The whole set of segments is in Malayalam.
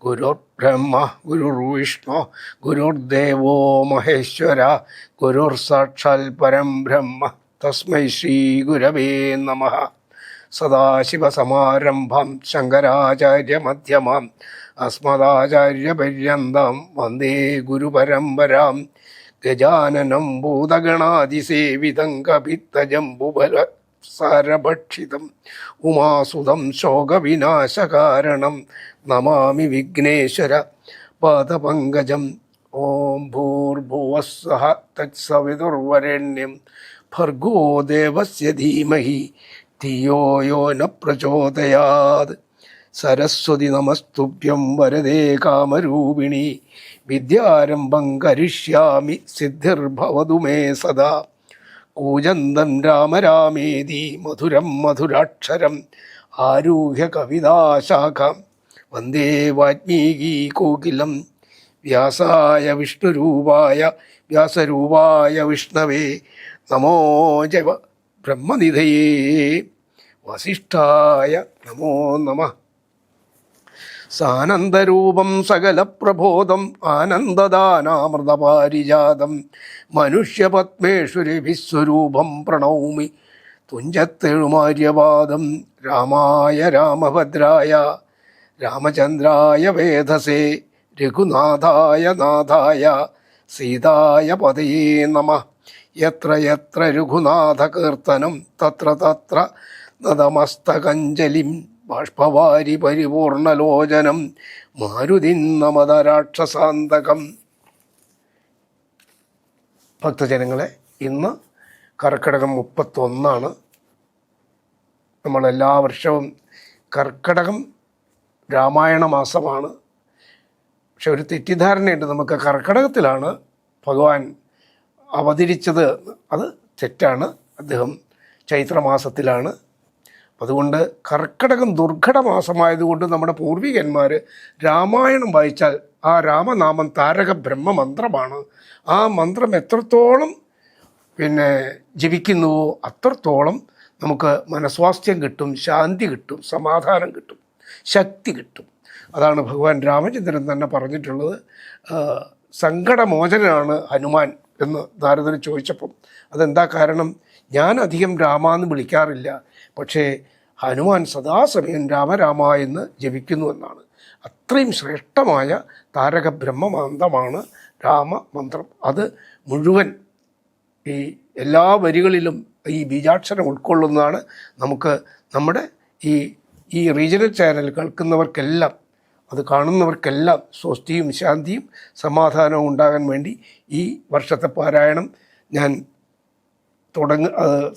ഗുരുർബ്രഹ്മ ഗുരുർവിഷ്ണു ഗുരുർദേവോ മഹേശ്വര ഗുരുർ സാക്ഷാൽ പരം ബ്രഹ്മ തസ്മൈ ശ്രീ ഗുരവേ നമഃ. സദാശിവസമാരംഭം ശങ്കരാചാര്യമധ്യമാം അസ്മദാചാര്യപര്യന്തം വന്ദേ ഗുരുപരമ്പരാം. ഗജാനനം ഭൂതഗണാതിസേവിതം കപിത്തജംബുബല സാരഭക്ഷിതം ഉമാസുതം ശോകവിനാശകാരണം നമാമി വിഘ്നേശ്വര പാദപങ്കജം. ഓം ഭൂർഭുവസ്സഹ തത്സവിതുർവരേണ്യം ഭർഗോ ദേവസ്യ ധീമഹി ധിയോ യോ ന പ്രചോദയാത്. സരസ്വതി നമസ്തുഭ്യം വരദേ കാമരൂപിണി വിദ്യാരംഭം കരിഷ്യാമി സിദ്ധിർഭവതു മേ സദാ. കൂജന്തം രാമ രാമേതി മധുരം മധുരാക്ഷരം ആരൂഹ്യ കവിതാശാഖാം വന്ദേ വാൽമീകി കോകിലം. വ്യാസായ വ്യാസരൂപായ വിഷ്ണവേ നമോ ജവ ബ്രഹ്മനിധയേ വസിഷ്ഠായ നമോ നമഃ. സാനന്ദരൂപം സകലപ്രബോധം ആനന്ദദാനാമൃതപാരിജാതം മനുഷ്യപത്മേശ്വരവിസ്വരൂപം പ്രണൗമി തുഞ്ചത്തെഴുമാര്യവാദം. രാമായ രാമഭദ്രായ രാമചന്ദ്രായ വേധസേ രഘുനാഥായ നാഥായ സീതായ പതയേ നമഃ. യത്ര യത്ര രഘുനാഥകീർത്തനം തത്ര തത്ര നതമസ്തകഞ്ജലിം ബാഷ്പവാരി പരിപൂർണലോചനം മാരുതിം നമത രാക്ഷസാന്തകം. ഭക്തജനങ്ങളെ, ഇന്ന് കർക്കിടകം 31. നമ്മളെല്ലാ വർഷവും കർക്കിടകം രാമായണ മാസമാണ്. പക്ഷെ ഒരു തെറ്റിദ്ധാരണയുണ്ട്, നമുക്ക് കർക്കിടകത്തിലാണ് ഭഗവാൻ അവതരിച്ചത്. അത് തെറ്റാണ്. അദ്ദേഹം ചൈത്രമാസത്തിലാണ്. അതുകൊണ്ട് കർക്കിടകം ദുർഘട മാസമായതുകൊണ്ട് നമ്മുടെ പൂർവികന്മാർ രാമായണം വായിച്ചാൽ ആ രാമനാമം താരക ബ്രഹ്മമന്ത്രമാണ്. ആ മന്ത്രം എത്രത്തോളം ജപിക്കുന്നുവോ അത്രത്തോളം നമുക്ക് മനസ്വാസ്ഥ്യം കിട്ടും, ശാന്തി കിട്ടും, സമാധാനം കിട്ടും, ശക്തി കിട്ടും. അതാണ് ഭഗവാൻ രാമചന്ദ്രൻ തന്നെ പറഞ്ഞിട്ടുള്ളത്. സങ്കടമോചനാണ് ഹനുമാൻ എന്ന് നാരദന് ചോദിച്ചപ്പം അതെന്താ കാരണം? ഞാൻ അധികം രാമ എന്ന് വിളിക്കാറില്ല, പക്ഷേ ഹനുമാൻ സദാസമയം രാമരാമ എന്ന് ജപിക്കുന്നു എന്നാണ്. അത്രയും ശ്രേഷ്ഠമായ താരക ബ്രഹ്മമന്ത്രമാണ് രാമമന്ത്രം. അത് മുഴുവൻ ഈ എല്ലാ വരികളിലും ഈ ബീജാക്ഷരം ഉൾക്കൊള്ളുന്നതാണ്. നമുക്ക് നമ്മുടെ ഈ റീജിയണൽ ചാനൽ കേൾക്കുന്നവർക്കെല്ലാം, അത് കാണുന്നവർക്കെല്ലാം സ്വസ്തിയും ശാന്തിയും സമാധാനവും ഉണ്ടാകാൻ വേണ്ടി ഈ വർഷത്തെ പാരായണം ഞാൻ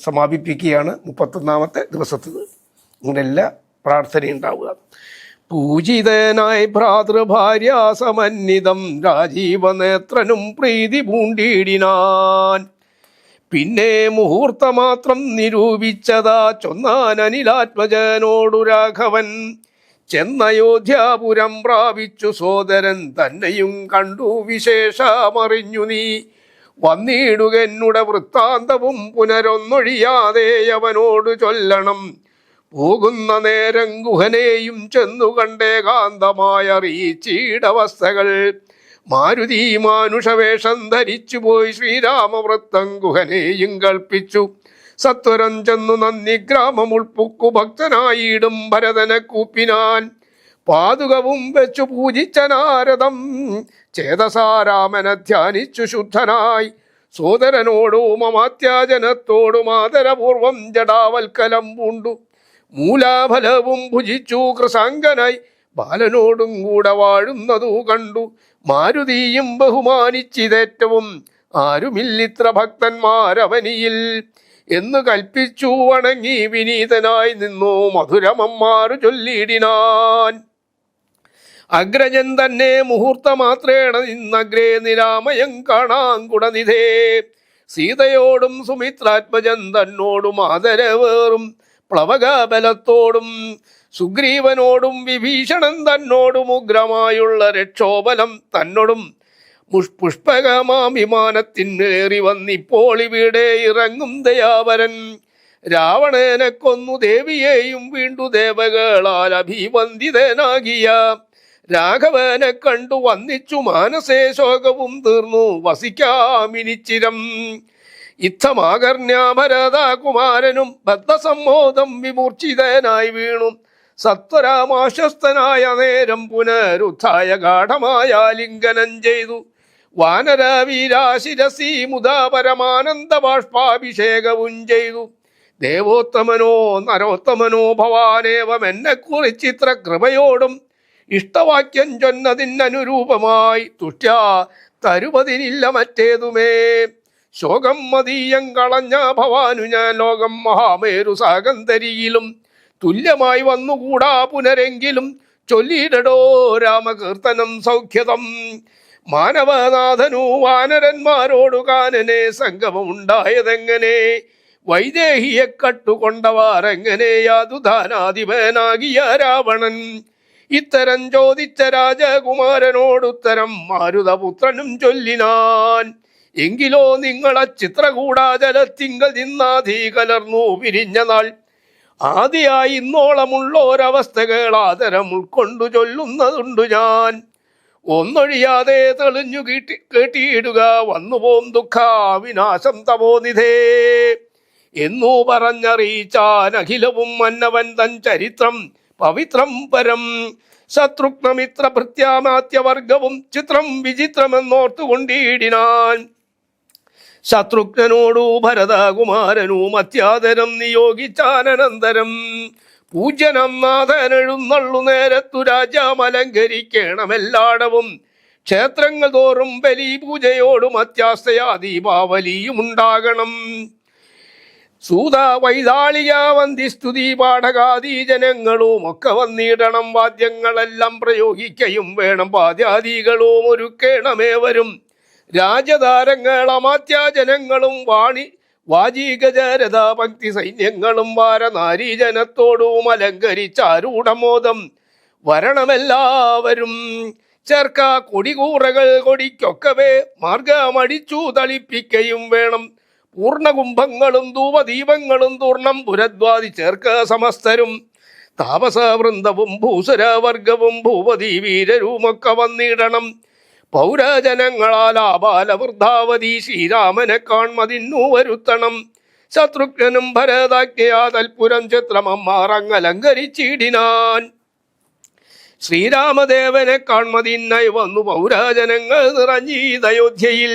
സമാപിപ്പിക്കുകയാണ്. 31ാമത്തെ ദിവസത്തിൽ നിങ്ങളുടെ എല്ലാ പ്രാർത്ഥനയുണ്ടാവുക. പൂജിതനായി ഭ്രാതൃഭാര്യാസമന്വിതം രാജീവനേത്രനും പ്രീതി പൂണ്ടിടിനാൻ. പിന്നെ മുഹൂർത്തമാത്രം നിരൂപിച്ചതാ ചൊന്നാൻ അനിലാത്മജനോടു രാഘവൻ. ചെന്നയോധ്യാപുരം പ്രാപിച്ചു സോദരൻ തന്നെയും കണ്ടു വിശേഷമറിഞ്ഞു നീ. വന്നിടുക എന്നുടെ വൃത്താന്തവും പുനരൊന്നൊഴിയാതെ അവനോട് ചൊല്ലണം. പോകുന്ന നേരം ഗുഹനെയും ചെന്നു കണ്ടേകാന്തമായി അറിയിച്ചീടവസ്ഥകൾ. മാരുതി മാനുഷവേഷം ധരിച്ചു പോയി ശ്രീരാമവൃത്തം ഗുഹനെയും കൽപ്പിച്ചു. സത്വരം ചെന്നു നന്ദി ഗ്രാമം ഉൾപ്പുക്കു ഭക്തനായിടും ഭരതനെ കൂപ്പിനാൻ. പാതുകവും വെച്ചു പൂജിച്ച നാരദം ചേതസാരാമനെ ധ്യാനിച്ചു ശുദ്ധനായി. സോദരനോടും അമാത്യാജനത്തോടും ആദരപൂർവം ജടാവൽക്കലം പൂണ്ടു. മൂലാഫലവും ഭുജിച്ചു കൃസാങ്കനായി ബാലനോടും കൂടെ വാഴുന്നതു കണ്ടു. മാരുതിയും ബഹുമാനിച്ചിതേറ്റവും ആരുമില്ലിത്ര ഭക്തന്മാരവനിയിൽ എന്ന് കൽപ്പിച്ചു വണങ്ങി വിനീതനായി നിന്നു മധുരമമ്മാറു ചൊല്ലിയിടിനാൻ. അഗ്രജൻ തന്നെ മുഹൂർത്തമാത്രേണ നിന്നഗ്രേ നിരാമയം കാണാൻ കുടനിധേ. സീതയോടും സുമിത്രാത്മജൻ തന്നോടും ആദരവേറും പ്ലവകബലത്തോടും സുഗ്രീവനോടും വിഭീഷണൻ തന്നോടും ഉഗ്രമായുള്ള രക്ഷോബലം തന്നോടും പുഷ്പകമാം വിമാനത്തിനേറി വന്നിപ്പോൾ ഇവിടെ ഇറങ്ങും ദയാവരൻ. രാവണനെ കൊന്നു ദേവിയെയും വീണ്ടു ദേവകളാൽ അഭിവന്ദിതനാകിയ രാഘവനെ കണ്ടു വന്നിച്ചു മാനസേ ശോകവും തീർന്നു വസിക്കാമിനിച്ചിരം. ഇത്തമാകർണ്യ ഭരതകുമാരനും ബദ്ധസമ്മോദം വിമൂർച്ഛിതനായി വീണു. സത്വരാമാശ്വസ്തനായ നേരം പുനരുത്ഥായ ഗാഠമായ ലിംഗനം ചെയ്തു. വാനരവീരാശിരസി മുതാ പരമാനന്ദ ബാഷ്പാഭിഷേകവും ചെയ്തു. ദേവോത്തമനോ നരോത്തമനോ ഭവാനേവം എന്നെ കുറിച്ചിത്ര കൃപയോടും ഇഷ്ടവാക്യം ചൊന്നതിനനുരൂപമായി തുഷ്ട്യാ തരുവതിനില്ല മറ്റേതുമേ. ശോകം മതീയം കളഞ്ഞ ഭവാനു ഞാൻ ലോകം മഹാമേരു സാഗന്തരിയിലും തുല്യമായി വന്നുകൂടാ പുനരെങ്കിലും ചൊല്ലിയിടടോ രാമകീർത്തനം സൗഖ്യതം. മാനവനാഥനു വാനരന്മാരോടു കാനനെ സംഗമമുണ്ടായതെങ്ങനെ? വൈദേഹിയെ കട്ടുകൊണ്ടവാറെങ്ങനെ യാതുധാനാധിപനാകിയ രാവണൻ? ഇത്തരം ചോദിച്ച രാജകുമാരനോടുത്തരം മാരുതപുത്രനും ചൊല്ലിനാൻ. എങ്കിലോ നിങ്ങളെ ചിത്രകൂടാചലത്തിങ്കൽ നിന്നാധീ കലർന്നു പിരിഞ്ഞ നാൾ ആദിയായി ഇന്നോളമുള്ളോരവസ്ഥകൾ ആദരം ഉൾക്കൊണ്ടു ചൊല്ലുന്നതുണ്ടു ഞാൻ. ഒന്നൊഴിയാതെ തെളിഞ്ഞു കേട്ടിയിടുക വന്നുപോം ദുഃഖ വിനാശം തപോനിധേ എന്നു പറഞ്ഞറിയിച്ചാൻ അഖിലവും മന്നവൻ തൻ ചരിത്രം പവിത്രം പരം. ശത്രുഘ്നമിത്ര ഭൃത്യാമാത്യവർഗവും ചിത്രം വിചിത്രമെന്നോർത്തുകൊണ്ടിടിനാൻ. ശത്രുഘ്നോടു ഭരതകുമാരനും അത്യാദരം നിയോഗിച്ചാനന്തരം പൂജ്യനം നാഥനെഴുന്നള്ളു നേരത്തു രാജ്യമലങ്കരിക്കണമെല്ലാടവും. ക്ഷേത്രങ്ങൾ തോറും ബലി പൂജയോടും അത്യാസ്തയാ ദീപാവലിയും ഉണ്ടാകണം. സൂത വൈതാളിക വന്ദിസ്തുതി പാഠകാദി ജനങ്ങളും ഒക്കെ വന്നിടണം. വാദ്യങ്ങളെല്ലാം പ്രയോഗിക്കയും വേണം. പാദ്യാദികളും ഒരുക്കേണമേവരും. രാജതാരങ്ങളമാത്യാജനങ്ങളും വാചികജരത ഭക്തി സൈന്യങ്ങളും വാരനാരീജനത്തോടും അലങ്കരിച്ചാരൂഢമോദം വരണമെല്ലാവരും. ചേർക്ക കൊടികൂറകൾ കൊടിക്കൊക്കവേ മാർഗമടിച്ചു തളിപ്പിക്കയും വേണം. പൂർണ്ണകുംഭങ്ങളും ധൂപദീപങ്ങളും തൂർണം പുരദ്വാതി ചേർക്ക സമസ്തരും. താപസവൃന്ദവും ഭൂസുരവർഗവും ഭൂപതി വീരരുമൊക്കെ വന്നിടണം. പൗരജനങ്ങളാൽ ആബാലവൃദ്ധാവതി ശ്രീരാമനെ കാൺമതിന്നു വരുത്തണം. ശത്രുഘ്നും ഭരതാജ്ഞയാ തൽപുരം ചിത്രമമ്മാറങ്ങലങ്കരിച്ചിടിനാൻ. ശ്രീരാമദേവനെ കാൺമതിന്നായി വന്നു പൗരജനങ്ങൾ നിറഞ്ഞീതയോധ്യയിൽ.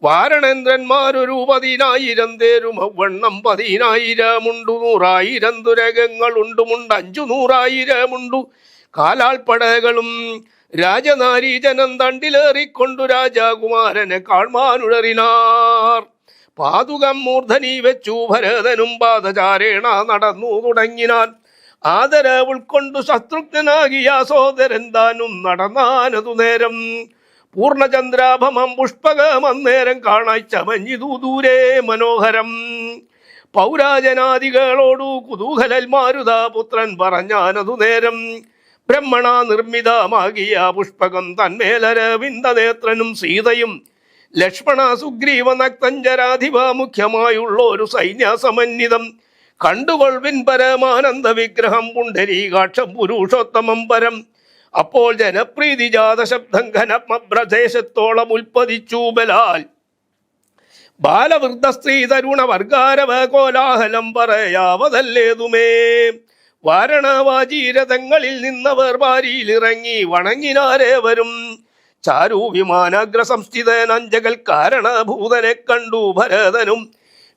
വാരണേന്ദ്രന്മാരൊരു 10,000 തേരും വണ്ണം 10,000 ഉണ്ടു. 100,000 തുരകങ്ങളുണ്ടു. 500,000 കാലാൾപ്പടകളും. രാജനാരീജനം തണ്ടിലേറിക്കൊണ്ടു രാജകുമാരനെ കാൺമാനുഴറിനാർ. പാതുകം മൂർധനി വെച്ചു ഭരതനും പാദചാരേണ നടന്നു തുടങ്ങിനാൻ. ആദര ഉൾക്കൊണ്ടു ശത്രുഘ്നാകിയ സോദരൻ താനും നടന്നാനതു നേരം. പൂർണ്ണചന്ദ്രാഭമം പുഷ്പകമന്നേരം കാണായി ചമഞ്ഞിതു ദൂരെ മനോഹരം. പൗരാജനാദികളോടു കുതൂഹലന്മാരുത പുത്രൻ പറഞ്ഞാനതു നേരം. ബ്രഹ്മണ നിർമ്മിതമാകിയ പുഷ്പകം തന്മേലരവിന്ദ നേത്രനും സീതയും ലക്ഷ്മണ സുഗ്രീവ നക്തഞ്ചരാധിപ മുഖ്യമായുള്ള ഒരു സൈന്യസമന്വിതം. കണ്ടുകൊൾവിൻ പരമാനന്ദ വിഗ്രഹം പുണ്ടരീകാക്ഷം പുരുഷോത്തമം പരം. അപ്പോൾ ജനപ്രീതി ജാത ശബ്ദം ഘനമഭ്രദേശത്തോളം ഉൽപ്പതിച്ചു ബലാൽ. ബാലവൃദ്ധ സ്ത്രീ തരുണ വർഗാരവ കോലാഹലം പറയാവതല്ലേതുമേ. വാരണവാചീരഥങ്ങളിൽ നിന്നവർ വാരിയിലിറങ്ങി വണങ്ങിനാരേവരും. ചാരു വിമാനാഗ്ര സംസ്ഥിതൻ അഞ്ചകൽ കാരണഭൂതനെ കണ്ടു ഭരതനും.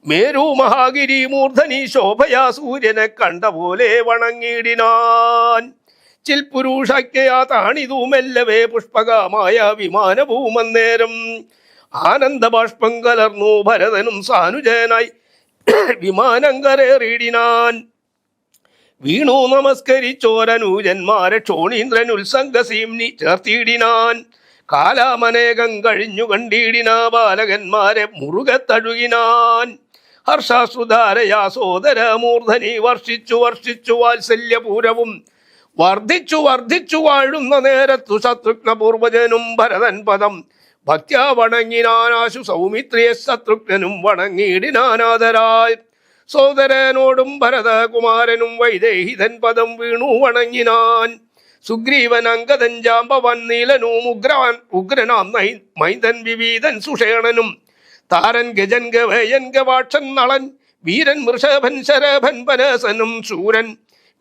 മേരു മഹാഗിരി മൂർധനി ശോഭയാ സൂര്യനെ കണ്ട പോലെ വണങ്ങിടിനാൻ. ചിൽപുരുഷാഖ്യയാ താണിതു മെല്ലവേ പുഷ്പകമായ വിമാനഭൂമന്നേരം. ആനന്ദബാഷ്പം കലർന്നു ഭരതനും സാനുജനായി വിമാനം കരേറിയിടിനാൻ. വീണു നമസ്കരിച്ചോരനൂജന്മാരെ ക്ഷോണീന്ദ്രൻ ഉത്സംഗസീംനി ചേർത്തിയിടിനാൻ. കാലാമനേകം കഴിഞ്ഞു കണ്ടിടിന ബാലകന്മാരെ മുറുകെ തഴുകിനാൻ. ഹർഷാശ്രുധാരയാ സോദര മൂർധനി വർഷിച്ചു വർഷിച്ചു വാത്സല്യപൂരവും വർദ്ധിച്ചു വാഴുന്ന നേരത്തു ശത്രുഘ്ന പൂർവജനും ഭരതൻ പദം ഭക്ത്യാ വണങ്ങിനാനാശു സൗമിത്രിയെ ശത്രുഘ്നും വണങ്ങിയിടിനാനാദരാൽ. സോദരനോടും ഭരതകുമാരനും വൈദേഹിതൻ പദം വീണു വണങ്ങിനാൻ. സുഗ്രീവൻ അങ്കദൻ ജാമ്പവൻ നീലനും ഉഗ്രനാം മൈന്ദൻ വിവീതൻ സുഷേണനും താരൻ ഗജൻ ഗവയൻ ഗവാക്ഷൻ നളൻ വീരൻ വൃഷഭൻ ശരഭൻ പരസനും ശൂരൻ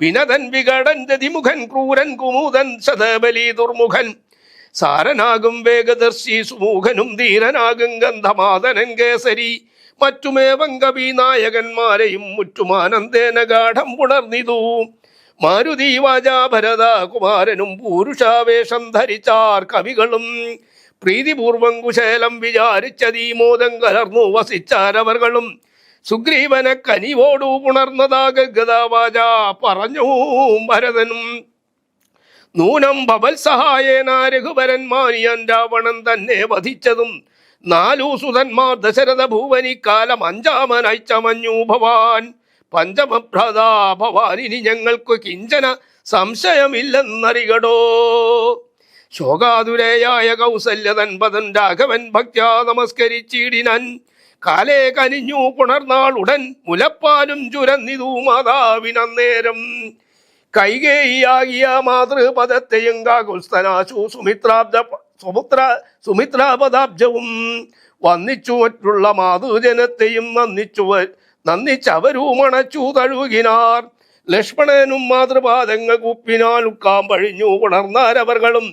വിനതൻ വികടൻ ദതിമുഖൻ ക്രൂരൻ കുമുദൻ ശതബലി ദുർമുഖൻ സാരനാകും വേഗദർശി സുമുഖനും ധീരനാകും ഗന്ധമാതനൻ കേസരി മറ്റുമേവം കവി നായകന്മാരെയും മുറ്റുമാനന്ദേന ഗാഠം പുണർന്നിതു. മാരുതി വാചാ ഭരത കുമാരനും പൂരുഷാവേഷം ധരിച്ചാർ കവികളും പ്രീതിപൂർവം കുശേലം വിചാരിച്ചതീമോദം കലർന്നു വസിച്ചാരവർകളും. സുഗ്രീവനെ കനിവോടു പുണർന്നതാഗതവാച പറഞ്ഞു ഭരതനും. നൂനം ഭവൽ സഹായേന രഘുവരൻ മാനിയൻ രാവണൻ തന്നെ വധിച്ചതും 4 സുതന്മാർ ദശരഥ ഭൂവനിക്കാലം 5-മനായി ചമഞ്ഞു ഭവാൻ. പഞ്ചമഭ്രാത ഭവാനിനി ഞങ്ങൾക്ക് കിഞ്ചന സംശയമില്ലെന്നറികടോ. ശോകാതുരയായ കൗസല്യതൻ പദൻ രാഘവൻ ഭക്ത്യാ നമസ്കരിച്ചിടിനൻ. കാലേ കനിഞ്ഞു പുണർന്നാൾ ഉടൻ മുലപ്പാലും ചുരന്നിതു മാതാവിനന്നേരം. കൈകേയിയാകിയ മാതൃപദത്തെയും കാകുൽസ്ഥനാശു സുമിത്രാപദാബ്ജവും വന്നിച്ചു മറ്റുള്ള മാതൃജനത്തെയും നന്ദിച്ചവരുമണച്ചു തഴുകിനാർ. ലക്ഷ്മണനും മാതൃപാദങ്ങൾ കുപ്പിനാൽ ഉക്കാം പഴിഞ്ഞു പുണർന്നാരവർകളും.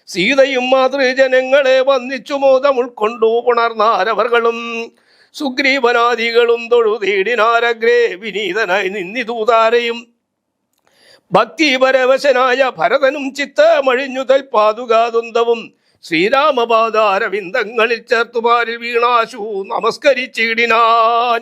സീതയും മാതൃജനങ്ങളെ വന്നിച്ചു മോദം ഉൾക്കൊണ്ടു പുണർന്നാരവർകളും. സുഗ്രീവനാദികളും തൊഴുതീടിനാരഗ്രേ വിനീതനായി നിന്നിതൂതാരയും. ഭക്തിപരവശനായ ഭരതനും ചിത്തമഴിഞ്ഞു തൽപാതുകാതുന്തവും ശ്രീരാമപാദാരവിന്ദങ്ങളിൽ ചേർത്തുമാരിൽ വീണാശു നമസ്കരിച്ചിടിനാൻ.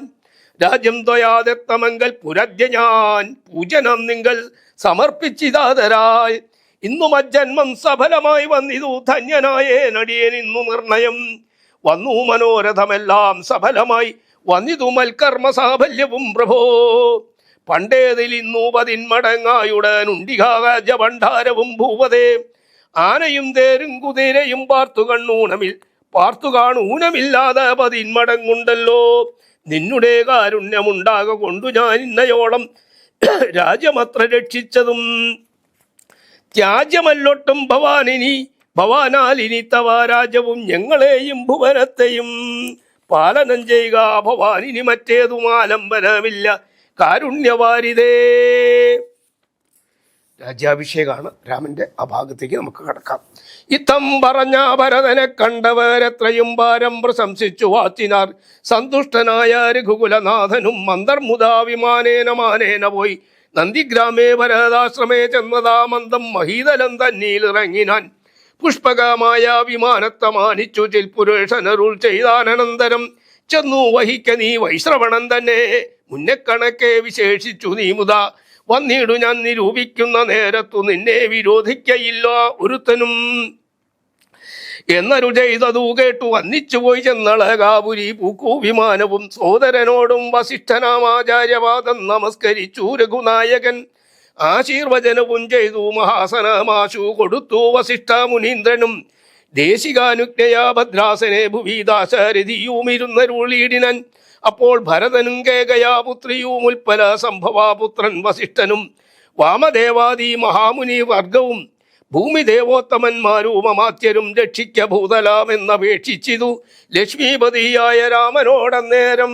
രാജ്യം ത്വയാദത്തമങ്കൽ പുരദ്യ ഞാൻ പൂജനം നിങ്ങൾ സമർപ്പിച്ചിതാതരായി. ഇന്നു മജ്ജന്മം സഫലമായി വന്നിതു ധന്യനായേ നടിയൻ ഇന്നു നിർണയം. വന്നു മനോരഥമെല്ലാം സഫലമായി വന്നിതു മൽക്കർമ്മ സാഫല്യവും പ്രഭോ. പണ്ടേതിൽ ഇന്നു 10 മടങ്ങായുടനുണ്ടികാരാജ്യ ഭണ്ഡാരവും ഭൂപതേ. ആനയും തേരും കുതിരയും പാർത്തു കാണൂനമില്ലാതെ 10 മടങ്ങുണ്ടല്ലോ. നിന്നുടെ കാരുണ്യമുണ്ടാക കൊണ്ടു ഞാൻ ഇന്നയോളം രാജ്യമത്ര രക്ഷിച്ചതും. ത്യാജ്യമല്ലൊട്ടും ഭവാനാലിനി തവ രാജ്യവും ഞങ്ങളെയും ഭുവനത്തെയും പാലനം ചെയ്യുക ഭവാനിനി മറ്റേതും ആലംബനമില്ല കാരുണ്യവാരിതേ. രാജ്യാഭിഷേകമാണ് രാമന്റെ ആ ഭാഗത്തേക്ക് നമുക്ക് കടക്കാം. ഇത്തം പറഞ്ഞ ഭരതനെ കണ്ടവരെത്രയും ഭാരം പ്രശംസിച്ചു വാച്ചിനാർ. സന്തുഷ്ടനായ രഘുകുലനാഥനും മന്ദർമുദാ വിമാനേന പോയി നന്ദിഗ്രാമേ ഭരതാശ്രമേ ചെന്നതാ മന്ദം മഹീതലം തന്നീലിറങ്ങിനാൻ. പുഷ്പകമായ വിമാനത്തെ മാനിച്ചു ചിൽപുരുഷനരുൾ ചെയ്താനന്തരം ചെന്നു വഹിക്ക നീ വൈശ്രവണൻ തന്നെ. മുന്നെ കണക്കെ വിശേഷിച്ചു നീ മുതാ വന്നിടു ഞാൻ നിരൂപിക്കുന്ന നേരത്തു നിന്നെ വിരോധിക്കയില്ല ഒരുത്തനും എന്നരു ചെയ്തതു കേട്ടു വന്നിച്ചു പോയി ചെന്നളകാപുരി പൂക്കു വിമാനവും. സോദരനോടും വസിഷ്ഠനാമാചാര്യവാദം നമസ്കരിച്ചു രഘുനായകൻ. ആശീർവചനവും ചെയ്തു മഹാസനമാശു കൊടുത്തു വസിഷ്ഠ മുനീന്ദ്രനും. ദേശികാനുജ്ഞയാ ഭദ്രാസനെ ഭുവീദാശരഥിയുമിരുന്നരുളീടിനൻ. അപ്പോൾ ഭരതനും കേകയാ പുത്രിയും ഉൽപ്പല സംഭവാപുത്രൻ വസിഷ്ഠനും വാമദേവാദി മഹാമുനി വർഗവും ഭൂമിദേവോത്തമന്മാരും അമാത്യരും രക്ഷിക്ക ഭൂതലാമെന്നപേക്ഷിച്ചിതു ലക്ഷ്മീപതിയായ രാമനോടന്നേരം.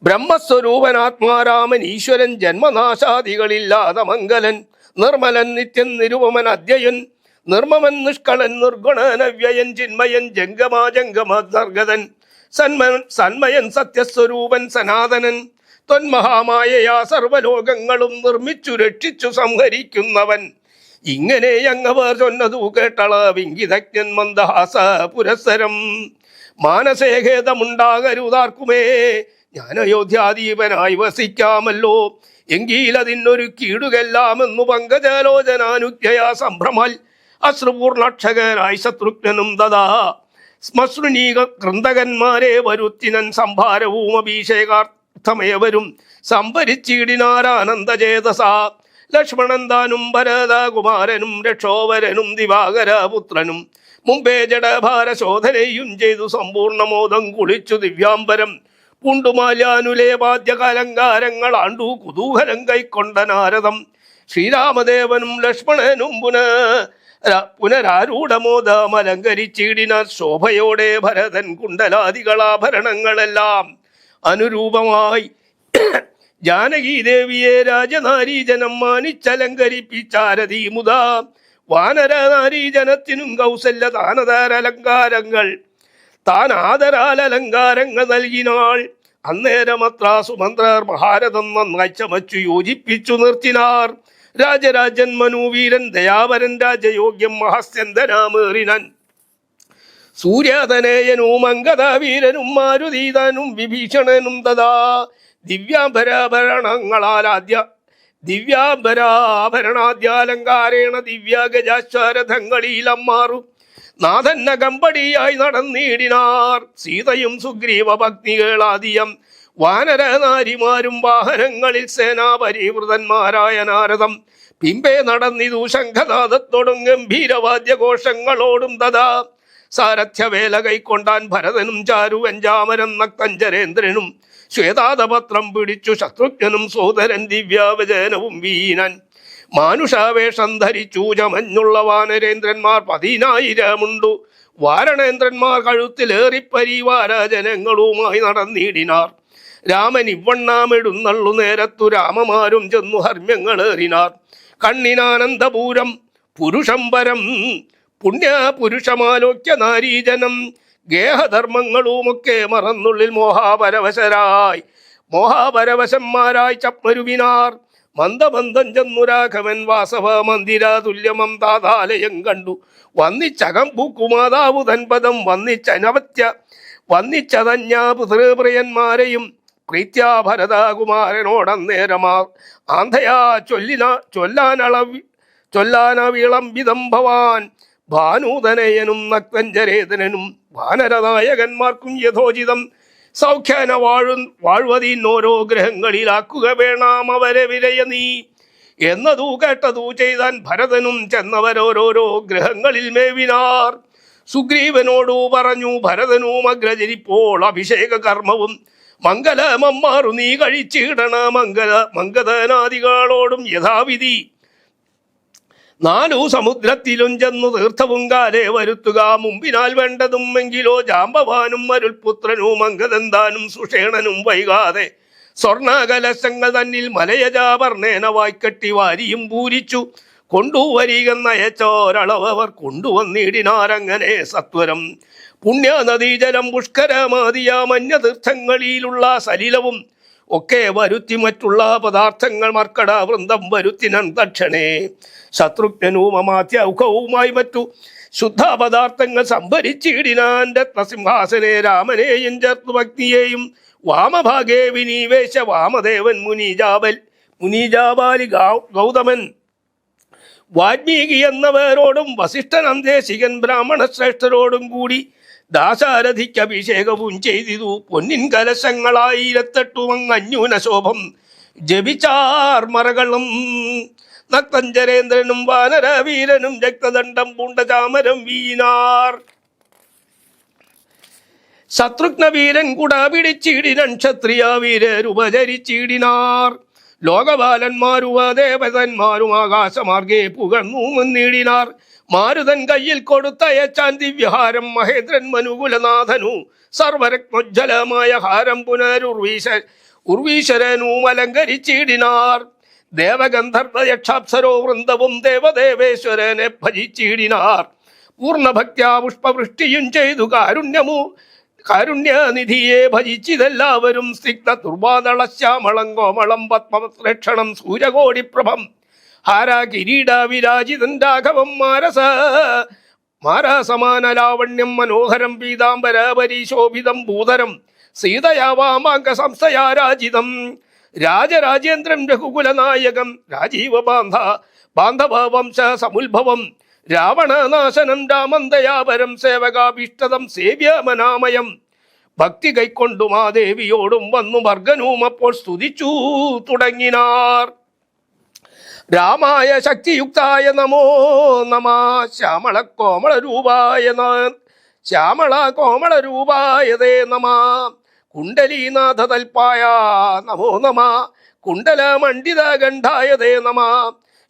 ബ്രഹ്മസ്വരൂപനാത്മാരാമൻ ഈശ്വരൻ ജന്മനാശാദികളില്ലാത മംഗലൻ നിർമ്മലൻ നിത്യൻ നിരുപമൻ അദ്യയൻ നിർമ്മമൻ നിഷ്കളൻ നിർഗുണനവ്യയൻ ചിന്മയൻ ജംഗമാജംഗമർഗതൻ സന്മയൻ സത്യസ്വരൂപൻ സനാതനൻ ത്വന്മഹാമായയാ സർവലോകങ്ങളും നിർമ്മിച്ചു രക്ഷിച്ചു സംഹരിക്കുന്നവൻ. ഇങ്ങനെ അങ്ങവർ ചൊന്നതു കേട്ടള വിങ്കിതജ്ഞൻ മന്ദഹാസ പുരസ്സരം. മാനസേഖേദമുണ്ടാകരുതാർക്കുമേ ഞാൻ അയോധ്യാദീപനായി വസിക്കാമല്ലോ. എങ്കിലതിനൊരു കീടുകെല്ലാമെന്നു പങ്കജലോചനാനുജ്ഞയാ സംഭ്രമാൽ അശ്രുപൂർണക്ഷകനായി ശത്രുഘ്നനും ദദാ ശ്മശ്രുനീക കൃന്തകന്മാരെ വരുത്തിനൻ. സംഭാരവും അഭിഷേകാർത്ഥമേവരും സംഭരിച്ചിടിനാരാനന്ദചേതസ. ലക്ഷ്മണൻ താനും ഭരതകുമാരനും രക്ഷോവരനും ദിവാകരപുത്രനും മുമ്പേ ജഡഭാരശോധനയും ചെയ്തു സമ്പൂർണമോദം കുളിച്ചു ദിവ്യാംബരം പൂണ്ടുമാല്യാനുലേപാദ്യകലങ്കാരങ്ങൾ ആണ്ടു കുതൂഹലം കൈക്കൊണ്ട നാരദം. ശ്രീരാമദേവനും ലക്ഷ്മണനും പുനരാരൂഢമോദമലങ്കരിച്ചിടിനാർ. ശോഭയോടെ ഭരതൻ കുണ്ടലാദികളാഭരണങ്ങളെല്ലാം അനുരൂപമായി ജാനകീദേവിയെ രാജനാരീജനം മാനിച്ചലങ്കരിപ്പിച്ചാരതി മുതാ. വാനര നാരീജനത്തിനും കൗസല്യ താനതാരലങ്കാരങ്ങൾ താൻ ആദരാലങ്കാരങ്ങൾ നൽകിനാൾ. അന്നേരമത്ര സുമന്ത്രർ മഹാരഥം നന്നായി ചമച്ചു യോജിപ്പിച്ചു നിർത്തിനാർ. രാജരാജൻ മനൂവീരൻ ദയാവരൻ രാജയോഗ്യം മഹസ്യന്തനാമേറിനൻ. സൂര്യാതനേയനും അങ്കദാവീരനും മാരുതീതനും വിഭീഷണനും തഥാ ദിവ്യാംബരാഭരണാദ്യാലങ്കാരേണ ദിവ്യാഗജാശ്വരഥങ്ങളിലമ്മാറു നാഥന്ന കമ്പടിയായി നടന്നിടിനാർ. സീതയും സുഗ്രീവ ഭക്തികളാദിയം വാനര നാരിമാരും വാഹനങ്ങളിൽ സേനാപരിവൃതന്മാരായ നാരദം പിമ്പേ നടന്നിതു ശംഖനാദത്തോടും ഗംഭീരവാദ്യഘോഷങ്ങളോടും തഥാ. സാരഥ്യവേല കൈക്കൊണ്ടാൻ ഭരതനും ചാരുവഞ്ചാമരം നക്തഞ്ചരേന്ദ്രനും ശ്വേതാതപത്രം പിടിച്ചു ശത്രുഘ്നും സോദരൻ ദിവ്യാവചനവും വീനൻ. മാനുഷാവേഷം ധരിച്ചു ചമഞ്ഞുള്ള വാനരേന്ദ്രന്മാർ 10,000 വാരണേന്ദ്രന്മാർ കഴുത്തിലേറി പരിവാരജനങ്ങളുമായി നടന്നിടിനാർ. രാമൻ ഇവണ്ണാമെടുന്നള്ളു നേരത്തു രാമമാരും ചെന്നു ഹർമ്യങ്ങളേറിനാർ. കണ്ണിനാനന്ദപൂരം പുരുഷംബരം പുണ്യപുരുഷമാലോക്യ നാരീജനം ഗേഹധർമ്മങ്ങളുമൊക്കെ മറന്നുള്ളിൽ മോഹാപരവശന്മാരായി ചപ്പരുവിനാർ. മന്ദമന്ദം ചെന്നു രാഘവൻ വാസവ മന്ദിരാതുല്യമം താതാലയം കണ്ടു വന്നിച്ചകം പൂക്കുമാതാവു തൻപദം വന്നിച്ചതന്യാപുത്രപ്രിയന്മാരെയും പ്രീത്യാ ഭരതകുമാരനോടന്നേരമാ ആന്ധയാ ചൊല്ലാനവിളംബിതം ഭവാൻ. ഭാനൂതനയനും നക്തഞ്ചരേതനും വാനരനായകന്മാർക്കും യഥോചിതം സൗഖ്യാന വാഴ്വതീന്നോരോ ഗ്രഹങ്ങളിലാക്കുക വേണം അവരെ വിരയ നീ എന്നതു കേട്ടതു ചെയ്താൻ ഭരതനും ചെന്നവരോരോരോ ഗ്രഹങ്ങളിൽ മേവിനാർ. സുഗ്രീവനോടു പറഞ്ഞു ഭരതനും അഗ്രചരിപ്പോൾ അഭിഷേക കർമ്മവും മംഗലമമ്മാറു നീ കഴിച്ചിടണ മംഗതനാദികളോടും യഥാവിധി 4 സമുദ്രത്തിലും ചെന്നു തീർത്ഥവും കാലേ വരുത്തുക. മുമ്പിനാൽ വേണ്ടതും എങ്കിലോ ജാമ്പവാനും അരുൾപുത്രനും അങ്കദന്താനും സുഷേണനും വൈകാതെ സ്വർണകലശങ്ങൾ തന്നിൽ മലയജാപർണേന വായ്ക്കട്ടി വാരിയും പൂരിച്ചു കൊണ്ടുവരികെന്നയച്ചോരളവർ കൊണ്ടുവന്നിടിനാരങ്ങനെ സത്വരം. പുണ്യനദീജലം പുഷ്കരമാതിയാമന്യതീർത്ഥങ്ങളിലുള്ള സലിലവും ഒക്കെ വരുത്തി മറ്റുള്ള പദാർത്ഥങ്ങൾ മർക്കട വൃന്ദം വരുത്തിനൻ തക്ഷണേ. ശത്രുഘ്നനും അമാത്യൗഖവുമായി മറ്റു ശുദ്ധ പദാർത്ഥങ്ങൾ സംഭരിച്ചിടിനാൻ. രത്നസിംഹാസനെ രാമനെയും ചേർത്തു ഭക്തിയെയും വാമഭാഗേ വിനീവേശ വാമദേവൻ മുനിജാബാലി ഗൗതമൻ വാൽമീകി എന്നവരോടും വസിഷ്ഠൻ അന്തേശികൻ ബ്രാഹ്മണ ശ്രേഷ്ഠരോടും കൂടി ദാശാരഥിക്ക് അഭിഷേകവും ചെയ്തിതു. പൊന്നിൻ കലശങ്ങളായിരത്തെട്ടും അഞ്ഞൂന ശോഭം ജപിച്ചാർമറകളും നക്തഞ്ചരേന്ദ്രനും വാനരവീരനും രക്തദണ്ഡം പൂണ്ട ചാമരം വീനാർ. ശത്രുഘ്നവീരൻ കുട പിടിച്ചിടിനൻ ക്ഷത്രിയ വീരരുപചരിച്ചിടിനാർ. ലോകപാലന്മാരും ദേവതന്മാരും ആകാശമാർഗെ പുകഴ്ന്നു മുന്നിടിനാർ. മാരുതൻ കയ്യിൽ കൊടുത്തയച്ചാൻ ദിവ്യഹാരം മഹേന്ദ്രൻ മനുകുലനാഥനു സർവരത്നോജ്ജലമായ ഹാരം ഉർവീശ്വരനും അലങ്കരിച്ചിടിനാർ. ദേവഗന്ധർവ യക്ഷാപ്സരോ വൃന്ദവും ദേവദേവേശ്വരനെ ഭജിച്ചിടിനാർ. പൂർണ്ണഭക്ത്യാ പുഷ്പവൃഷ്ടിയും ചെയ്തു കാരുണ്യനിധിയെ ഭജിച്ചിതെല്ലാവരും. സ്നിഗ്ധ ദുർവാദളശ്യാമളം കോമളം പത്മലക്ഷണം സൂര്യകോടിപ്രഭം ഹാര കിരീട വിരാജിതൻ രാഘവം മാരസമാന ലാവണ്യം മനോഹരം പീതാംബര പരിശോഭിതം ഭൂതരം സീതയാവാമാങ്ക സംസ്ഥയാരാജിതം. രാജരാജേന്ദ്രൻ രഘുകുലനായകം രാജീവ ബാന്ധവ വംശ സമുത്ഭവം രാവണനാശനം രാമന്തയാപരം സേവകാഭീഷ്ടതം സേവ്യമനാമയം. ഭക്തി കൈക്കൊണ്ടു മാദേവിയോടും വന്നു ഭർഗനും അപ്പോൾ സ്തുതിച്ചു തുടങ്ങിനാർ. രാമായ ശക്തിയുക്തായ നമോ നമ ശ്യാമള കോമളരൂപായതേ നമ കുണ്ടലീനാഥ തൽപ്പായ നമോ നമ കുണ്ടല മണ്ഡിത ഗണ്ഡായതേ നമ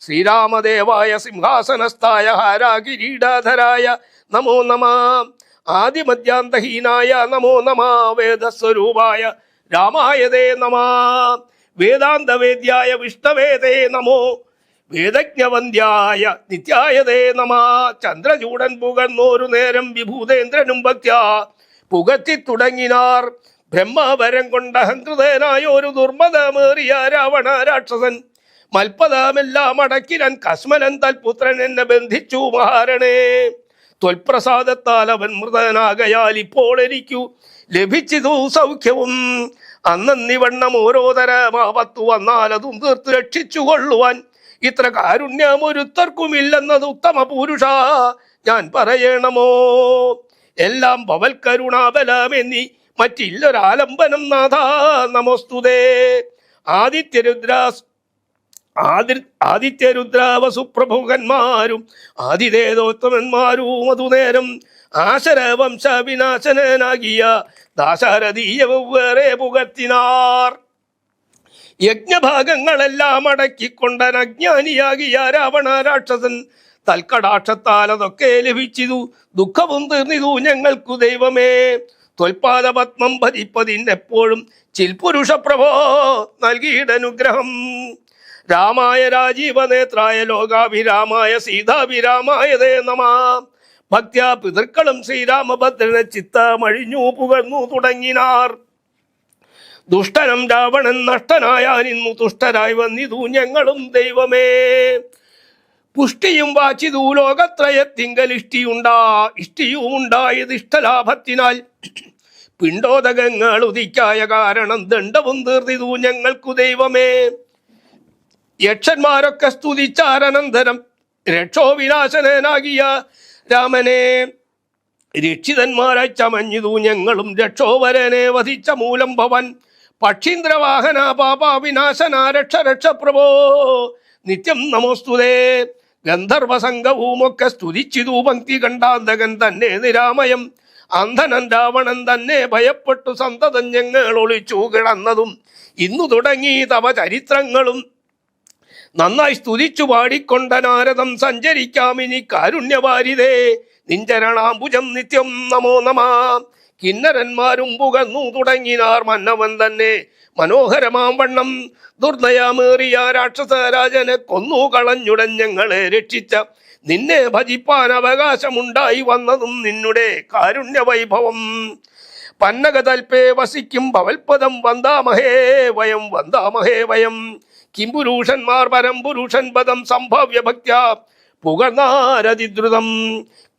ശ്രീരാമദേവായ സിംഹാസനസ്ഥായ ഹാരാകിരീടാധരായ നമോ നമ. ആദിമധ്യാന്തഹീനായ നമോ നമ. വേദസ്വരൂപായ രാമായതേ നമ. വേദാന്തവേദ്യായ വിഷ്ണവേദേ നമോ. വേദജ്ഞവന്ധ്യായ നിത്യായതേ നമ. ചന്ദ്രചൂടൻ പുകർന്നോരു നേരം വിഭൂതേന്ദ്രനും ഭക്ത്യാ പുകത്തി തുടങ്ങിനാർ. ബ്രഹ്മവരം കൊണ്ട് അഹങ്കൃതനായ ഒരു ദുർമതമേറിയ രാവണ രാക്ഷസൻ മൽപദമെല്ലാം അടക്കിരൻ കസ്മലൻ തൽപുത്രൻ എന്നെ ബന്ധിച്ചു മഹാരണേ. ത്വൽപ്രസാദത്താൽ അവൻ മൃതനാകയാൽ ഇപ്പോൾ എനിക്കു ലഭിച്ചതു സൗഖ്യവും. അന്നിവണ്ണം ഓരോ തരമാപത്തു വന്നാൽ അതും തീർത്തു രക്ഷിച്ചു കൊള്ളുവാൻ ഇത്ര കാരുണ്യമൊരുത്തർക്കുമില്ലെന്നത് ഉത്തമ പുരുഷ ഞാൻ പറയണമോ. എല്ലാം ഭവൽ കരുണാബലമെന്നി മറ്റില്ലൊരാലംബനം നാഥ നമോസ്തുതേ. ആദിത്യരുദ്രാവസുപ്രഭുകന്മാരും ആദിദേവോത്തമന്മാരും അതുനേരം ആശരവംശ വിനാശനാകിയ ദാശാരഥീയ വെവ്വേറെ പുകത്തിനാർ. യജ്ഞഭാഗങ്ങളെല്ലാം അടക്കിക്കൊണ്ടൻ അജ്ഞാനിയാകിയ രാവണ രാക്ഷസൻ തൽക്കടാക്ഷത്താൽ അതൊക്കെ ലഭിച്ചിതു. ദുഃഖവും തീർന്നിതു ഞങ്ങൾക്കു ദൈവമേ. ത്വൽപാദപത്മം ഭജിപ്പതിനെപ്പോഴും ചിൽപുരുഷപ്രഭോ നൽകിയിടനുഗ്രഹം. രാമായ രാജീവനേത്രായ ലോകാഭിരാമായ സീതാഭിരാമായ തേ നമ. ഭക്ത്യാ പിതൃക്കളും ശ്രീരാമഭദ്രനെ ചിത്തമഴിഞ്ഞു പുകർന്നു തുടങ്ങിനാർ. ദുഷ്ടനം രാവണൻ നഷ്ടനായാനിന്നു തുഷ്ടരായി വന്നിതു ഞങ്ങളും ദൈവമേ. പുഷ്ടിയും വാച്ചിതു ലോകത്രയത്തിങ്കൽ ഇഷ്ടിയുമുണ്ടായത് ഇഷ്ടലാഭത്തിനാൽ പിണ്ടോദകങ്ങൾ ഉദിക്കായ കാരണം ദണ്ഡവും തീർന്നിതു ഞങ്ങൾക്കു ദൈവമേ. യക്ഷന്മാരൊക്കെ സ്തുതിച്ചാരനന്തരം രക്ഷോവിനാശനാകിയ രാമനെ രക്ഷിതന്മാരായി ചമഞ്ഞിതു ഞങ്ങളും. രക്ഷോവരനെ വധിച്ച മൂലം ഭവൻ പക്ഷീന്ദ്രവാഹന പാപാവിനാശന രക്ഷ രക്ഷ പ്രഭോ നിത്യം നമോസ്തുതേ. ഗന്ധർവസംഘവുമൊക്കെ സ്തുതിച്ചിതു പങ്ക്തി കണ്ടാന്തകൻ തന്നെ നിരാമയം. അന്ധനൻ രാവണൻ തന്നെ ഭയപ്പെട്ടു സന്തതം ഞങ്ങൾ ഒളിച്ചു കിടന്നതും ഇന്നു തുടങ്ങി തവ ചരിത്രങ്ങളും നന്നായി സ്തുതിച്ചു പാടിക്കൊണ്ട നാരദം സഞ്ചരിക്കാമിനി കാരുണ്യവാരിതേ നിഞ്ചരണാംബുജം നിത്യം നമോ നമ. കിന്നരന്മാരും പുകർന്നു തുടങ്ങിനാർ മന്നവൻ തന്നെ മനോഹരമാം വണ്ണം. ദുർദയാമേറിയ രാക്ഷസരാജനെ കൊന്നു കളഞ്ഞുടൻ ഞങ്ങളെ രക്ഷിച്ച നിന്നെ ഭജിപ്പാൻ അവകാശമുണ്ടായി വന്നതും നിന്നുടെ കാരുണ്യവൈഭവം. പന്നകതൽപേ വസിക്കും ഭവൽപദം വന്ദാമഹേ വയം വന്ദാമഹേ വയം. കിംപുരുഷന്മാർ പരംപുരുഷൻ പദം സംഭവ്യ ഭക്ത്യാ പുകർന്നാരതിദ്രുതം.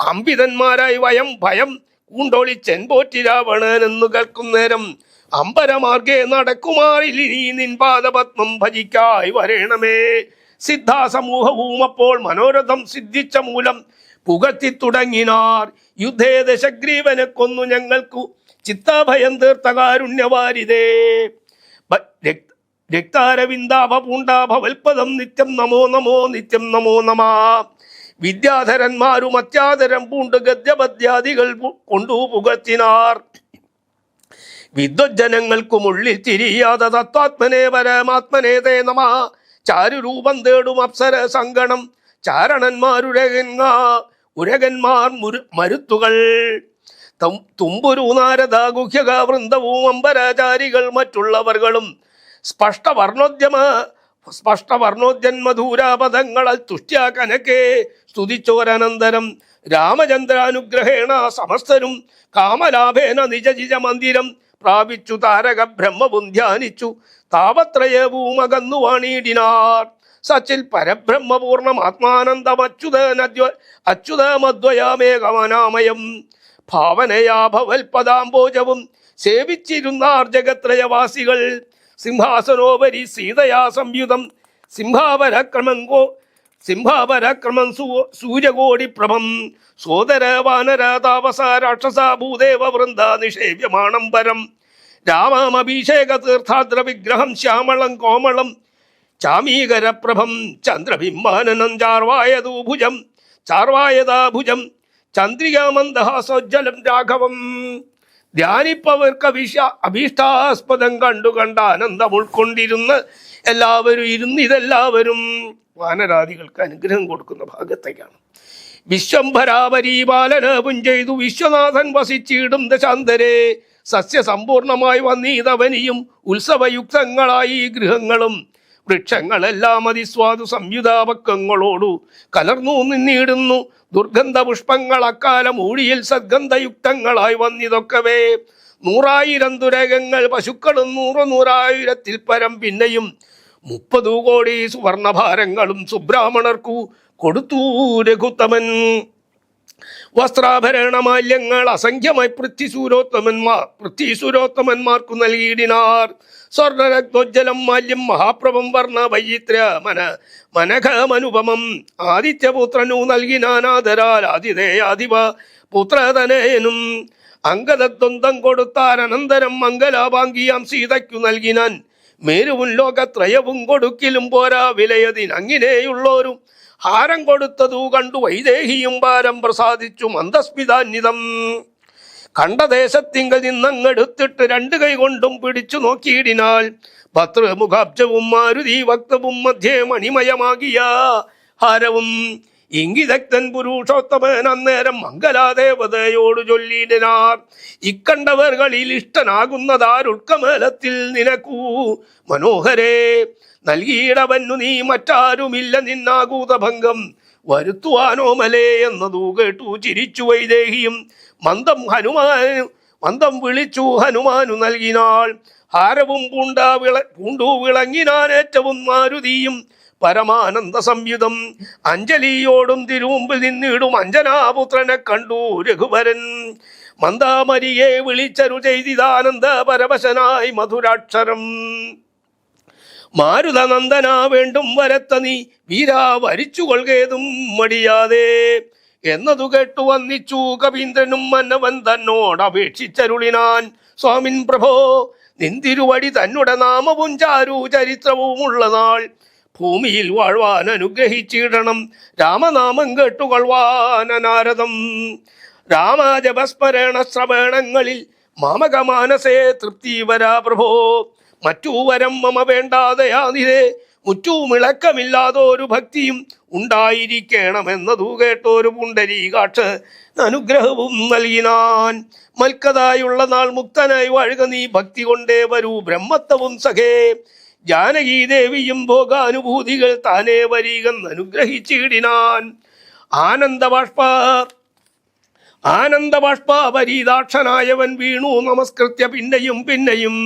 കമ്പിതന്മാരായി വയം ഭയം കൂണ്ടൊളിച്ചെൻ പോറ്റി രാവണൻ എന്നു കേൾക്കും നേരം അമ്പരമാർഗേ നടക്കുമാറിൽ നീ നിൻ പാദപത്മം ഭജിക്കായി വരേണമേ. സിദ്ധാസമൂഹവും അപ്പോൾ മനോരഥം സിദ്ധിച്ച മൂലം പുകത്തി തുടങ്ങിനാർ. യുദ്ധേ ദശഗ്രീവനെ കൊന്നു ഞങ്ങൾക്കു ചിത്താഭയം തീർത്ത കാരുണ്യവാരിതേ. രക്താരവിന്ദാഭ പൂണ്ടാഭവൽപദം നിത്യം നമോ നമോ നിത്യം നമോ നമ. വിദ്യാധരന്മാരും അത്യാദരം പൂണ്ട് ഗദ്യപദ്യാദികൾ കൊണ്ടു പുകത്തിനാർ. വിദ്വജ്ജനങ്ങൾക്കും ഉള്ളിൽ തിരിയാതെ തത്വാത്മനെ പരമാത്മനെ തേ നമ. ചാരുരൂപം തേടും അപ്സര സങ്കണം ഉരകന്മാർ മരുത്തുകൾ. തുമ്പുരു നാരദ ഗുഹ്യക വൃന്ദവും അമ്പരാചാരികൾ മറ്റുള്ളവർകളും സ്പഷ്ടവർണോദ്യന്മധൂരാപദങ്ങളാൽ തുഷ്ട്യാ കനക്കെ സ്തുതിച്ചോരനന്തരം രാമചന്ദ്രാനുഗ്രഹേണ സമസ്തരും കാമലാഭേന നിജ മന്ദിരം പ്രാപിച്ചു. താരക ബ്രഹ്മവും ധ്യാനിച്ചു താപത്രയവും അകന്നു വാണിയിടിനാർ. സച്ചിൽ പരബ്രഹ്മപൂർണം അച്യുതമദ്വയാമേകമനാമയം ഭാവനയാ ഭവൽപദാംബോജവും സേവിച്ചിരുന്നാർ ജഗത്രയവാസികൾ. സിംഹാസനോപരി സീതയാ സംയുതം സിംഹാപരാക്രമം സൂര്യകോടി പ്രഭം. സോദര വാനര താപസ രാക്ഷസ ഭൂദേവ വൃന്ദ നിഷേവ്യമാണം പരം. രാമമഭിഷേക തീർത്ഥാദ്ര വിഗ്രഹം ശ്യാമളം കോമളം ചാമീകരപ്രഭം. ചന്ദ്രബിംബാനനം ചാർവായതാഭുജം ചന്ദ്രികാമന്ദഹാസോജ്ജലം രാഘവം. ധ്യാനിപ്പവർക്ക് അഭീഷ്ടാസ്പദം കണ്ട് ആനന്ദം ഉൾക്കൊണ്ടിരുന്ന് എല്ലാവരും ഇതെല്ലാവരും വാനരാദികൾക്ക് അനുഗ്രഹം കൊടുക്കുന്ന ഭാഗത്തേക്കാണ്. വിശ്വംഭരാപരീപാലനവും ചെയ്തു വിശ്വനാഥൻ വസിച്ചിടും ദശാന്തരെ സസ്യസമ്പൂർണമായി വന്നീതവനിയും ഉത്സവയുക്തങ്ങളായി ഗൃഹങ്ങളും വൃക്ഷങ്ങളെല്ലാം അതിസ്വാദു സംയുതാപക്കങ്ങളോടു കലർന്നു നിന്നിടുന്നു. ദുർഗന്ധ പുഷ്പങ്ങൾ അക്കാലം ഊഴിയിൽ സദ്ഗന്ധയുക്തങ്ങളായി വന്നിതൊക്കവേ 100,000 തുരകങ്ങൾ പശുക്കളും 100,000 പരം പിന്നെയും 30 കോടി സുവർണഭാരങ്ങളും സുബ്രാഹ്മണർക്കു കൊടുത്തു രഘുത്തമൻ. വസ്ത്രാഭരണമാല്യങ്ങൾ അസംഖ്യമായി പൃഥ്വീസുരോത്തമന്മാർക്കു നൽകിയിടിനാർ. സ്വർണരക്തോജ്ജലം മാല്യം മഹാപ്രഭം വർണ്ണ വൈചിത്ര മനഘമനുപമം ആദിത്യപുത്രനു നൽകിനാനാദരാൽ ആതിഥേയാധിപ പുത്രതനയനും അംഗദദ്വന്ദ്വം കൊടുത്താൻ അനന്തരം മംഗലാഭാംഗിയാം സീതയ്ക്കു നൽകിനാൻ. മേരുവും ലോകത്രയവും കൊടുക്കിലും പോരാ വിലയതിനങ്ങിനെയുള്ളോരു ഹാരം കൊടുത്തതു കണ്ടു വൈദേഹിയും ഭാരം പ്രസാദിച്ചു മന്ദസ്മിതാന്വിതം. കണ്ട ദേശത്തിങ്കൽ നിന്നങ്ങെടുത്തിട്ട് 2 കൈ കൊണ്ടും പിടിച്ചു നോക്കിയിടിനാൽ ഭദ്രമുഖാബ്ജവും മാരുതി വക്തവും മധ്യേ മണിമയമാകിയ ഹാരവും. ഇംഗിതക്തൻ പുരുഷോത്തമൻ അന്നേരം മംഗലാദേവതയോട് ചൊല്ലിയിടിനാർ, ഇക്കണ്ടവർകളിൽ ഇഷ്ടനാകുന്നതാരുൾക്കമേലത്തിൽ നിനക്കൂ മനോഹരേ. നൽകിയിടവന്നു നീ മറ്റാരുമില്ല നിന്നാകൂതഭംഗം വരുത്തുവാനോമലേ എന്നതു കേട്ടു ചിരിച്ചു വൈദേഹിയും മന്ദം വിളിച്ചു ഹനുമാനു നൽകിനാൾ. ഹാരവും പൂണ്ടു വിളങ്ങിനാനേറ്റവും മാരുതിയും പരമാനന്ദ സംയുതം. അഞ്ജലിയോടും തിരുമുമ്പിൽ നിന്നിടും അഞ്ജനാപുത്രനെ കണ്ടു രഘുവരൻ. മന്ദാമരിയെ വിളിച്ചരു ചെയ്തിതാനന്ദ പരവശനായി മധുരാക്ഷരം. മാരുതനന്ദന വേണ്ടും വരത്ത നീ വീരാ വരിച്ചു കൊൾകേതും മടിയാതെ എന്നതു കേട്ടു വന്നിച്ചു കവീന്ദ്രനും മന്നവൻ തന്നോട് അപേക്ഷിച്ചരുളിനാൻ. സ്വാമിൻ പ്രഭോ, നിന്തിരുവടി തന്നുടെ നാമവും ചാരു ചരിത്രവും ഉള്ള നാൾ ഭൂമിയിൽ വാഴ്വാൻ അനുഗ്രഹിച്ചിടണം. രാമനാമം കേട്ടുകൊള്ളുവാൻ അനാരദം. രാമജപസ്മരണ ശ്രവണങ്ങളിൽ മാമകമാനസേ തൃപ്തി വരാ പ്രഭോ. മറ്റു വരം മമ വേണ്ടാതെയാതിരെ മുറ്റുമിളക്കമില്ലാതൊരു ഭക്തിയും ഉണ്ടായിരിക്കണമെന്നതു കേട്ടൊരു പുണ്ടരീകാക്ഷ അനുഗ്രഹവും നൽകിനാൻ. മൽക്കതായുള്ള നാൾ മുക്തനായി വാഴുക നീ ഭക്തി കൊണ്ടേ വരൂ ബ്രഹ്മത്വവും സഖേ. ജാനകീ ദേവിയും ഭോഗാനുഭൂതികൾ താനേ വരികെന്ന് അനുഗ്രഹിച്ചിടിനാൻ. ആനന്ദബാഷ്പാപരീതാക്ഷനായവൻ വീണു നമസ്കൃത്യ പിന്നെയും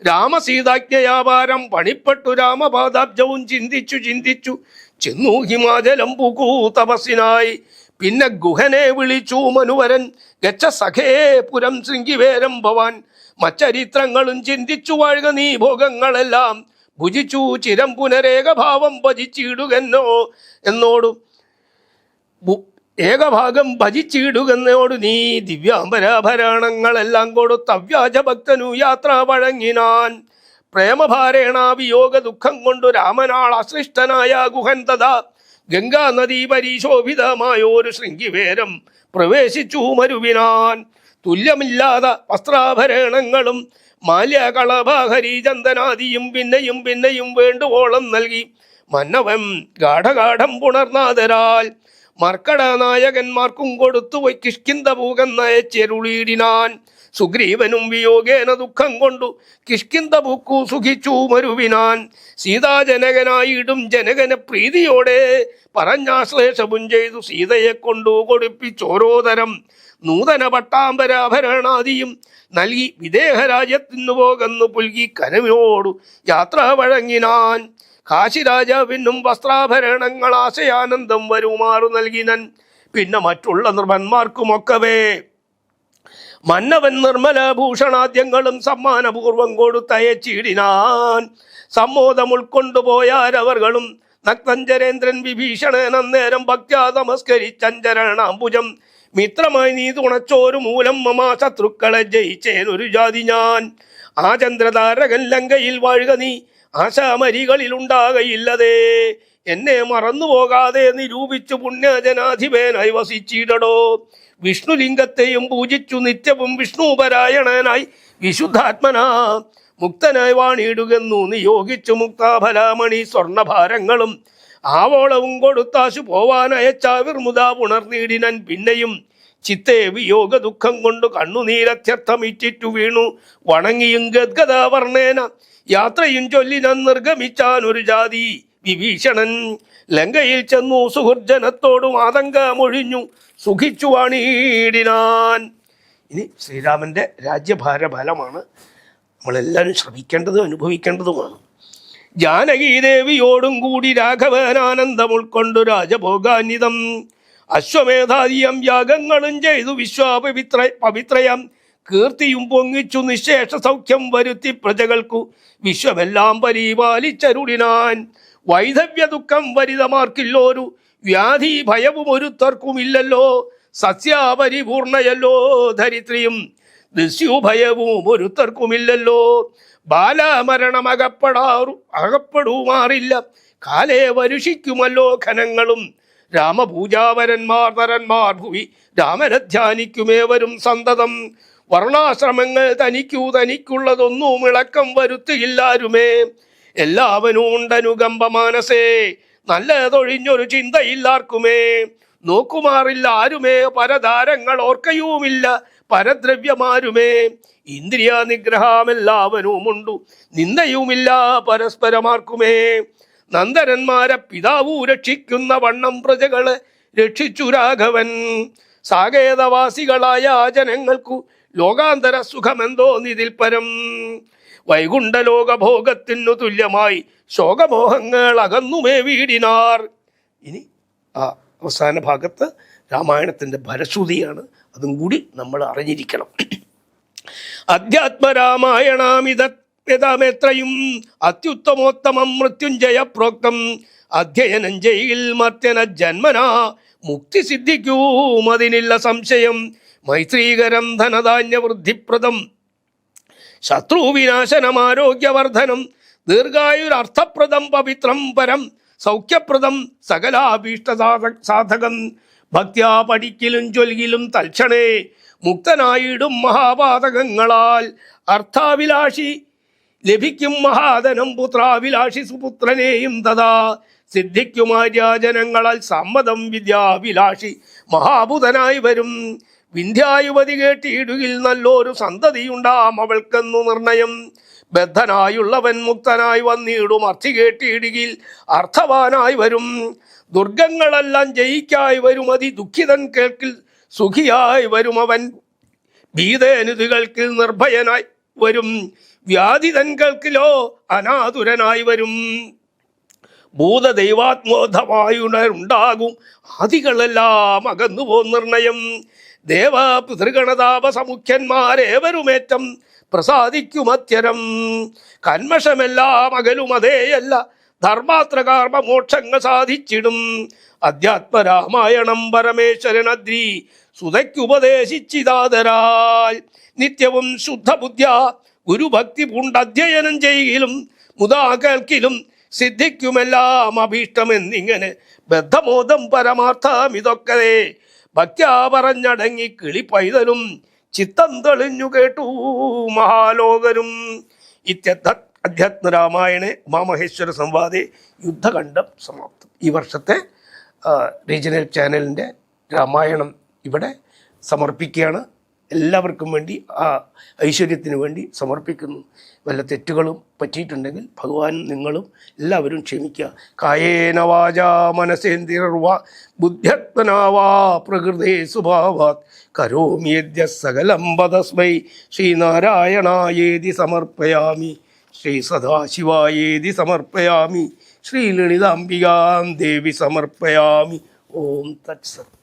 രാമസീതാജ്ഞയാപാരം പണിപ്പെട്ടു രാമപാദാബ്ജവും ചിന്തിച്ചു ചെന്നു ഹിമാചലം പൂക്കൂ തപസ്സിനായി. പിന്നെ ഗുഹനെ വിളിച്ചു മനുവരൻ, ഗച്ഛ സഖേ പുരം ശൃംഗിവേരം ഭവാൻ. മച്ചരിത്രങ്ങളും ചിന്തിച്ചു വാഴുക നീ ഭോഗങ്ങളെല്ലാം ഭുജിച്ചു ചിരം പുനരേകഭാവം ഭജിച്ചിടുകന്നോ എന്നോടു ഏകഭാഗം ഭജിച്ചിടുകന്നോട് നീ. ദിവ്യാംബരാഭരണങ്ങളെല്ലാം കൊടുത്ത വ്യാജഭക്തനു യാത്ര വഴങ്ങിനാൻ. പ്രേമഭാരേണ വിയോഗ ദുഃഖം കൊണ്ടു രാമനാൾ അസൃഷ്ടനായ ഗുഹൻ തഥാ ഗംഗാ നദീ പരിശോഭിതമായൊരു ശൃംഗിവേരം പ്രവേശിച്ചു മരുവിനാൻ. തുല്യമില്ലാത വസ്ത്രാഭരണങ്ങളും മാല്യകളഭാഹരി ചന്ദനാദിയും പിന്നെയും വേണ്ടുവോളം നൽകി മന്നവൻ ഗാഠഗാഠം പുണർനാദരാൽ മർക്കട നായകന്മാർക്കും കൊടുത്തു കിഷ്കിന്ധഭൂകം നയച്ചെരുളിയിടിനാൻ. സുഗ്രീവനും വിയോഗേന ദുഃഖം കൊണ്ടു കിഷ്കിന്ധഭൂക്കു സുഖിച്ചു മരുവിനാൻ. സീതാജനകനായിടും ജനകനെ പ്രീതിയോടെ പറഞ്ഞാശ്ലേഷവും ചെയ്തു സീതയെ കൊണ്ടു കൊടുപ്പിച്ചോരോതരം നൂതന പട്ടാംബരാഭരണാദിയും നൽകി വിദേഹരാജ്യത്തിനു പോകുന്നു പുൽകി കനവിനോടു യാത്ര വഴങ്ങിനാൻ. കാശിരാജാവിനും വസ്ത്രാഭരണങ്ങൾ ആശയാനന്ദം വരുമാറു നൽകിനൻ. പിന്നെ മറ്റുള്ള നൃപന്മാർക്കുമൊക്കവേ മന്നവൻ നിർമ്മല ഭൂഷണാദ്യങ്ങളും സമ്മാനപൂർവം കൊടുത്തയച്ചിടിനാൻ. സമ്മോദം ഉൾക്കൊണ്ടുപോയാരവർകളും നക്തഞ്ചരേന്ദ്രൻ വിഭീഷണൻ അന്നേരം ഭക്ത്യാ നമസ്കരിച്ചഞ്ചരണാംബുജം. മിത്രമായി നീ തുണച്ചോരു മൂലം മമാ ശത്രുക്കളെ ജയിച്ചേനൊരു ജാതി ഞാൻ. ആ ചന്ദ്രതാരകൻ ലങ്കയിൽ വാഴുക നീ ആശാമരികളിൽ ഉണ്ടാകയില്ലതേ എന്നെ മറന്നുപോകാതെ നിരൂപിച്ചു പുണ്യജനാധിപനായി വസിച്ചിടടോ. വിഷ്ണുലിംഗത്തെയും പൂജിച്ചു നിത്യവും വിഷ്ണുപരായണനായി വിശുദ്ധാത്മനാ മുക്തനായി വാണിയിടുകെന്നു നിയോഗിച്ചു മുക്താഫലാമണി സ്വർണഭാരങ്ങളും ആവോളവും കൊടുത്താശു പോവാനയച്ചാവിർമുതാ പുണർനീടിനൻ. പിന്നെയും ചിത്തേ വിയോഗ ദുഃഖം കൊണ്ടു കണ്ണുനീരത്യർത്ഥമിറ്റിറ്റു വീണു വണങ്ങിയും ഗദ്ഗദാവർണ്ണേന യാത്രയും ചൊല്ലിനൻ നിർഗമിച്ചാൻ ഒരു ജാതി വിഭീഷണൻ. ലങ്കയിൽ ചെന്നു സുഹൃജനത്തോടും ആതങ്കമൊഴിഞ്ഞു സുഖിച്ചു വാണിയിടിനാൻ. ഇനി ശ്രീരാമന്റെ രാജ്യഭാര ഫലമാണ് നമ്മളെല്ലാവരും ശ്രമിക്കേണ്ടതും അനുഭവിക്കേണ്ടതുമാണ്. ജാനകീദേവിയോടും കൂടി രാഘവൻ ആനന്ദം ഉൾക്കൊണ്ടു രാജഭോഗാന്വിതം അശ്വമേധാദിയം യാഗങ്ങളും ചെയ്തു പവിത്രയം കീർത്തിയും പൊങ്ങിച്ചു നിശേഷ സൗഖ്യം വരുത്തി പ്രജകൾക്കു വിശ്വമെല്ലാം പരിപാലിച്ചരുളിനാൻ. വൈധവ്യ ദുഃഖം വരിതമാർക്കില്ലോരു വ്യാധി ഭയവും ഒരുത്തർക്കുമില്ലല്ലോ. സസ്യാപരിപൂർണയല്ലോ ധരിത്രിയും ദസ്യുഭയവും ഒരുത്തർക്കുമില്ലല്ലോ. ബാലമരണം അകപ്പെടുമാറില്ല കാലേ വരുഷിക്കുമല്ലോ ഖനങ്ങളും. രാമപൂജാവരന്മാർ നരന്മാർ ഭുവി രാമനെ ധ്യാനിക്കുമേവരും സന്തതം. വർണ്ണാശ്രമങ്ങൾ തനിക്കുള്ളതൊന്നും ഇളക്കം വരുത്തിയില്ലാരുമേ. എല്ലാവനും ഉണ്ടനുകമ്പ മാനസേ നല്ലതൊഴിഞ്ഞൊരു ചിന്തയില്ലാർക്കുമേ. നോക്കുമാറില്ല ആരുമേ പരതാരങ്ങൾ ഓർക്കയുമില്ല പരദ്രവ്യമാരുമേ. ഇന്ദ്രിയ നിഗ്രഹമെല്ലാവനുമുണ്ടു നിന്ദയുമില്ല പരസ്പരമാർക്കുമേ. നന്ദനന്മാരെ പിതാവു രക്ഷിക്കുന്ന വണ്ണം പ്രജകളെ രക്ഷിച്ചു രാഘവൻ. സാകേതവാസികളായ ജനങ്ങൾക്കു ലോകാന്തര സുഖമെന്തോ നിതിൽ പരം. വൈകുണ്ഠലോകഭോഗത്തിനു തുല്യമായി ശോകമോഹങ്ങൾ അകന്നുമേ വീടിനാർ. ഇനി ആ അവസാന ഭാഗത്ത് രാമായണത്തിൻ്റെ ഫലശ്രുതിയാണ്. അതും കൂടി നമ്മൾ അറിഞ്ഞിരിക്കണം. അധ്യാത്മരാമായണമിതമെത്രയും അത്യുത്തമോത്തമം മൃത്യുഞ്ജയ പ്രോക്തം. അധ്യയനം ചെയ്യിൽ മർത്യന ജന്മനാ മുക്തി സിദ്ധിക്കൂം അതിനില്ല സംശയം. മൈത്രീകരം ധനധാന്യവൃദ്ധിപ്രദം ശത്രുവിനാശനമാരോഗ്യവർദ്ധനം. ദീർഘായുരർത്ഥപ്രദം പവിത്രം പരം സൗഖ്യപ്രദം സകലാഭീഷ്ട സാധകം. ഭക്ത്യാ പഠിക്കലും ചൊൽകിലും തൽക്ഷണേ മുക്തനായിടും മഹാപാതകങ്ങളാൽ. അർത്ഥാഭിലാഷി ലഭിക്കും മഹാധനം പുത്രാഭിലാഷി സുപുത്രനെയും തഥാ. സിദ്ധിക്കുമാര്യാജനങ്ങളാൽ സമ്മതം വിദ്യാഭിലാഷി മഹാബുധനായി വരും. വിന്ധ്യായുവതി കേട്ടിടുകിൽ നല്ലൊരു സന്തതിയുണ്ടാം അവൾക്കെന്നു നിർണയം. ബദ്ധനായുള്ളവൻ മുക്തനായി വന്നിടും അർത്ഥി കേട്ടിടുകിൽ അർത്ഥവാനായി വരും. ദുർഗങ്ങളെല്ലാം ജയിക്കായി വരും അതി ദുഃഖിതൻ കേൾക്കിൽ സുഖിയായി വരും അവൻ. ഭീതനുതികൾക്ക് നിർഭയനായി വരും വ്യാധിതൻ കേൾക്കിലോ അനാതുരനായി വരും. ഭൂതദൈവാത്മോധമായുണ്ടാകും ആദികളെല്ലാം അകന്നുപോ നിർണയം. ദേവ പിതൃഗണതാപസമുഖ്യന്മാരേവരുമേറ്റം പ്രസാദിക്കുമത്യരം. കന്മഷമെല്ലാം അകലും അതേയല്ല ധർമാത്രകാർമ്മ മോക്ഷങ്ങൾ സാധിച്ചിടും. അധ്യാത്മരാമായണം പരമേശ്വരനദ്രി സുതയ്ക്കുപദേശിച്ചിതാതരാൽ. നിത്യവും ശുദ്ധബുദ്ധ്യ ഗുരുഭക്തി പൂണ്ടധ്യയനം ചെയ്യലും മുതാ കേൾക്കിലും സിദ്ധിക്കുമെല്ലാം അഭീഷ്ടമെന്നിങ്ങനെ ബദ്ധമോദം പരമാർത്ഥം ഇതൊക്കെ. ഭക്ത്യാ പറഞ്ഞടങ്ങി കിളി പൈതലും ചിത്തം തെളിഞ്ഞു കേട്ടു മഹാലോകരും. അധ്യാത്മരാമായണെ ഉമാമഹേശ്വര സംവാദേ യുദ്ധഖണ്ഡം സമാപ്തം. ഈ വർഷത്തെ റീജിയണൽ ചാനലിൻ്റെ രാമായണം ഇവിടെ സമർപ്പിക്കുകയാണ്. എല്ലാവർക്കും വേണ്ടി ആ ഐശ്വര്യത്തിന് വേണ്ടി സമർപ്പിക്കുന്നു. വല്ല തെറ്റുകളും പറ്റിയിട്ടുണ്ടെങ്കിൽ ഭഗവാനും നിങ്ങളും എല്ലാവരും ക്ഷമിക്കുക. കായേന വാചാ മനസേന്ദ്രിയർവാ ബുദ്ധ്യത്മനാവാ പ്രകൃതേ സ്വഭാവാത് കരോമ്യേദ്യ സകലം വദസ്മൈ ശ്രീനാരായണായേതി സമർപ്പയാമി. ശ്രീ സദാശിവായേതി സമർപ്പയാമി. ശ്രീ ലളിതാംബികാം ദേവി സമർപ്പയാമി. ഓം തത്സത്.